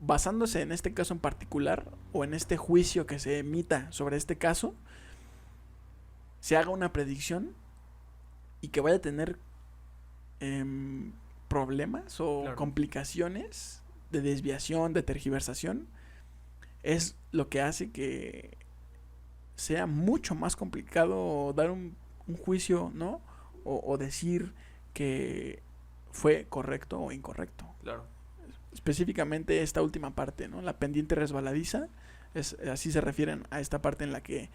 basándose en este caso en particular o en este juicio que se emita sobre este caso, se haga una predicción y que vaya a tener problemas o complicaciones de desviación, de tergiversación, es lo que hace que sea mucho más complicado dar un juicio, ¿no? O decir que fue correcto o incorrecto. Claro. específicamente esta última parte, ¿no? La pendiente resbaladiza, así se refieren a esta parte en la que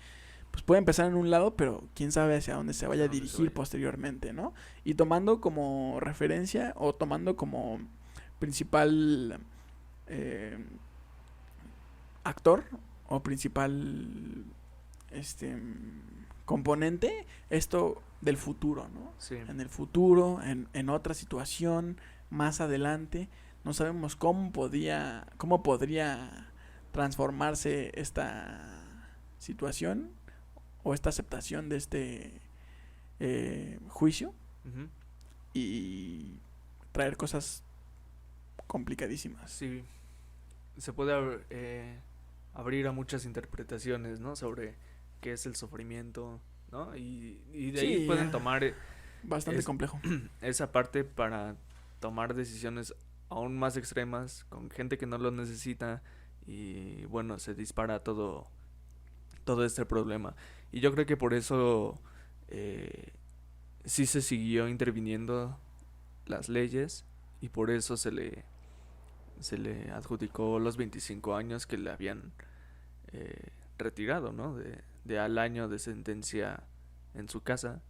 pues puede empezar en un lado, pero quién sabe hacia dónde se vaya a dirigir posteriormente, ¿no? Y tomando como referencia o tomando como principal actor o principal componente esto del futuro, ¿no? Sí. En el futuro, en otra situación, más adelante, no sabemos cómo podría transformarse esta situación o esta aceptación de este juicio Uh-huh. y traer cosas complicadísimas. Sí, se puede abrir a muchas interpretaciones, ¿no? Sobre qué es el sufrimiento, ¿no? Y de ahí pueden tomar bastante complejo esa parte para tomar decisiones aún más extremas con gente que no lo necesita y bueno, se dispara todo este problema. Y yo creo que por eso sí se siguió interviniendo las leyes y por eso se le adjudicó los 25 años que le habían retirado, ¿no? De al año de sentencia en su casa,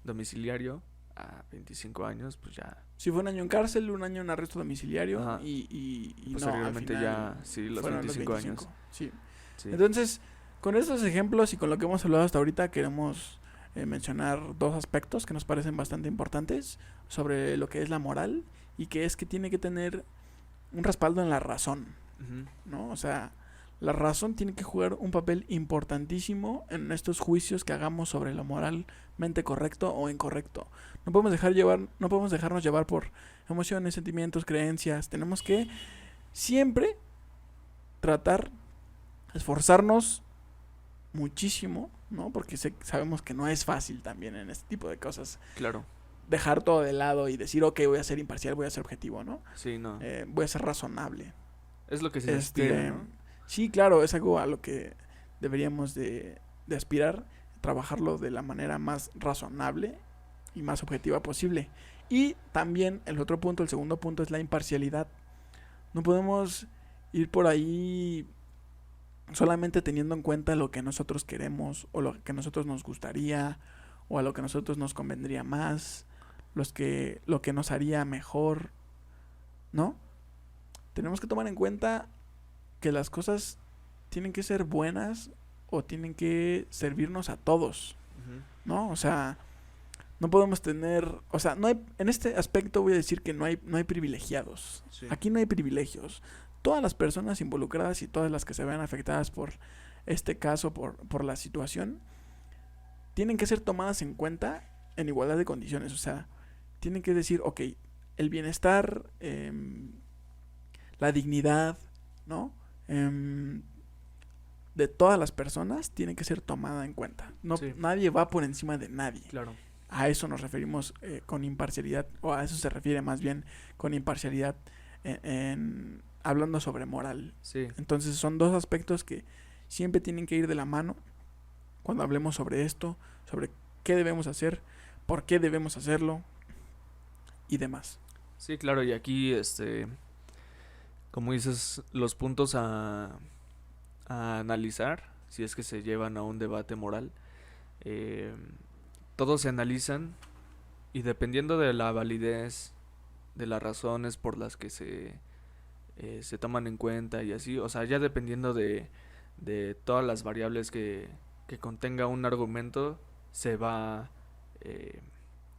domiciliario, a 25 años, pues ya. Sí, fue un año en cárcel, un año en arresto domiciliario y posteriormente no, ya, sí, los 25 años. Sí. Sí. Entonces, con estos ejemplos y con lo que hemos hablado hasta ahorita, queremos mencionar dos aspectos que nos parecen bastante importantes sobre lo que es la moral y que es que tiene que tener un respaldo en la razón, Uh-huh. ¿no? O sea, la razón tiene que jugar un papel importantísimo en estos juicios que hagamos sobre lo moralmente correcto o incorrecto. No podemos dejarnos llevar por emociones, sentimientos, creencias. Tenemos que siempre tratar, esforzarnos muchísimo, ¿no? Porque sabemos que no es fácil también en este tipo de cosas. Claro. Dejar todo de lado y decir, ok, voy a ser imparcial, voy a ser objetivo, ¿no? Sí, no. Voy a ser razonable. Es lo que se aspira, ¿no? Sí, claro, es algo a lo que deberíamos de aspirar, trabajarlo de la manera más razonable y más objetiva posible. Y también el otro punto, el segundo punto, es la imparcialidad. No podemos ir por ahí solamente teniendo en cuenta lo que nosotros queremos o lo que a nosotros nos gustaría o a lo que a nosotros nos convendría más, lo que nos haría mejor, ¿no? Tenemos que tomar en cuenta que las cosas tienen que ser buenas o tienen que servirnos a todos, ¿no? O sea, no podemos tener, o sea, no hay, en este aspecto voy a decir que no hay privilegiados. Sí. Aquí no hay privilegios. Todas las personas involucradas y todas las que se vean afectadas por este caso, por la situación, tienen que ser tomadas en cuenta en igualdad de condiciones. O sea, tienen que decir, ok, el bienestar, la dignidad, ¿no? De todas las personas tiene que ser tomada en cuenta. No, sí. Nadie va por encima de nadie. Claro. A eso nos referimos con imparcialidad, o a eso se refiere más bien con imparcialidad hablando sobre moral. Sí. Entonces son dos aspectos que siempre tienen que ir de la mano cuando hablemos sobre esto, sobre qué debemos hacer, por qué debemos hacerlo y demás. Sí, claro, y aquí como dices, los puntos a analizar, si es que se llevan a un debate moral, todos se analizan y dependiendo de la validez, de las razones por las que se toman en cuenta y así, o sea, ya dependiendo de todas las variables que contenga un argumento, se va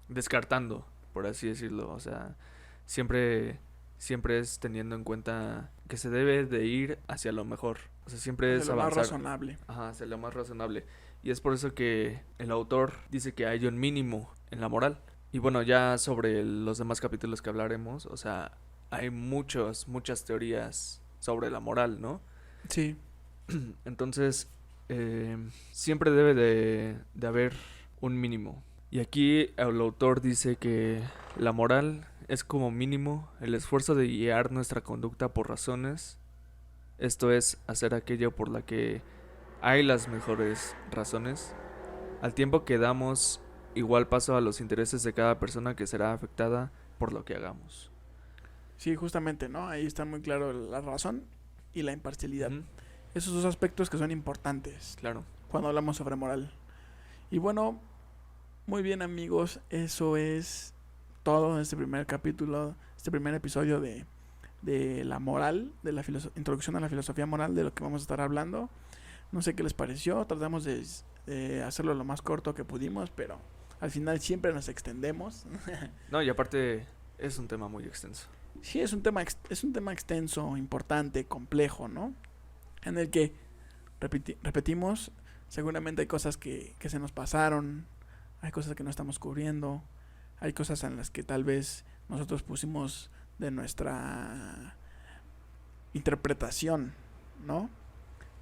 descartando, por así decirlo, o sea, siempre es teniendo en cuenta que se debe de ir hacia lo mejor. O sea, siempre es avanzar. Lo más razonable. Ajá, hacia lo más razonable. Y es por eso que el autor dice que hay un mínimo en la moral. Y bueno, ya sobre los demás capítulos que hablaremos, o sea, hay muchas teorías sobre la moral, ¿no? Sí. Entonces, siempre debe de haber un mínimo. Y aquí el autor dice que la moral es como mínimo el esfuerzo de guiar nuestra conducta por razones, esto es, hacer aquello por la que hay las mejores razones, al tiempo que damos igual paso a los intereses de cada persona que será afectada por lo que hagamos. Sí, justamente, ¿no? Ahí está muy claro la razón y la imparcialidad. Ujú, Esos dos aspectos que son importantes claro. cuando hablamos sobre moral. Y bueno, muy bien amigos, eso es todo en este primer capítulo, este primer episodio de la moral, de la introducción a la filosofía moral, de lo que vamos a estar hablando. No sé qué les pareció, tratamos de hacerlo lo más corto que pudimos, pero al final siempre nos extendemos. No, y aparte es un tema muy extenso. Sí, es un tema extenso, importante, complejo, ¿no? En el que, repetimos, seguramente hay cosas que se nos pasaron, hay cosas que no estamos cubriendo, hay cosas en las que tal vez nosotros pusimos de nuestra interpretación, ¿no?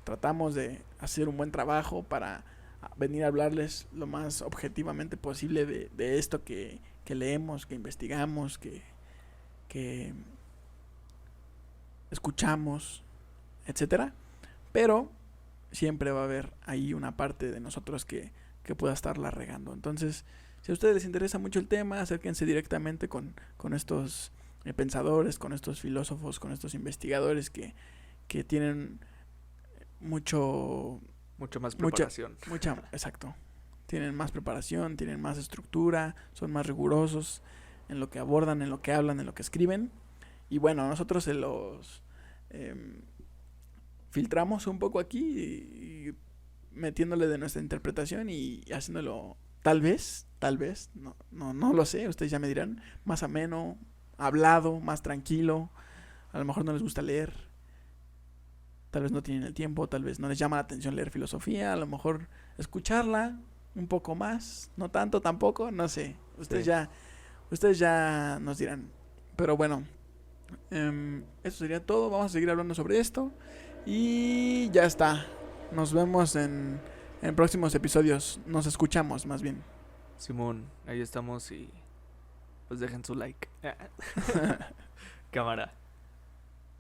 Tratamos de hacer un buen trabajo para venir a hablarles lo más objetivamente posible de esto que leemos, que investigamos, que escuchamos, etcétera. Pero siempre va a haber ahí una parte de nosotros que pueda estarla regando. Entonces, si a ustedes les interesa mucho el tema, acérquense directamente con estos pensadores, con estos filósofos, con estos investigadores que tienen mucho, Mucho más mucha, preparación. exacto. Tienen más preparación, tienen más estructura, son más rigurosos en lo que abordan, en lo que hablan, en lo que escriben. Y bueno, nosotros se los filtramos un poco aquí y metiéndole de nuestra interpretación y haciéndolo tal vez, no lo sé, ustedes ya me dirán, más ameno, hablado, más tranquilo. A lo mejor no les gusta leer, tal vez no tienen el tiempo, tal vez no les llama la atención leer filosofía, a lo mejor escucharla un poco más, no tanto tampoco, no sé. Sí. Ustedes ya nos dirán. Pero bueno, eso sería todo. Vamos a seguir hablando sobre esto. Y ya está. Nos vemos en próximos episodios. Nos escuchamos más bien. Simón, ahí estamos y pues dejen su like. Cámara.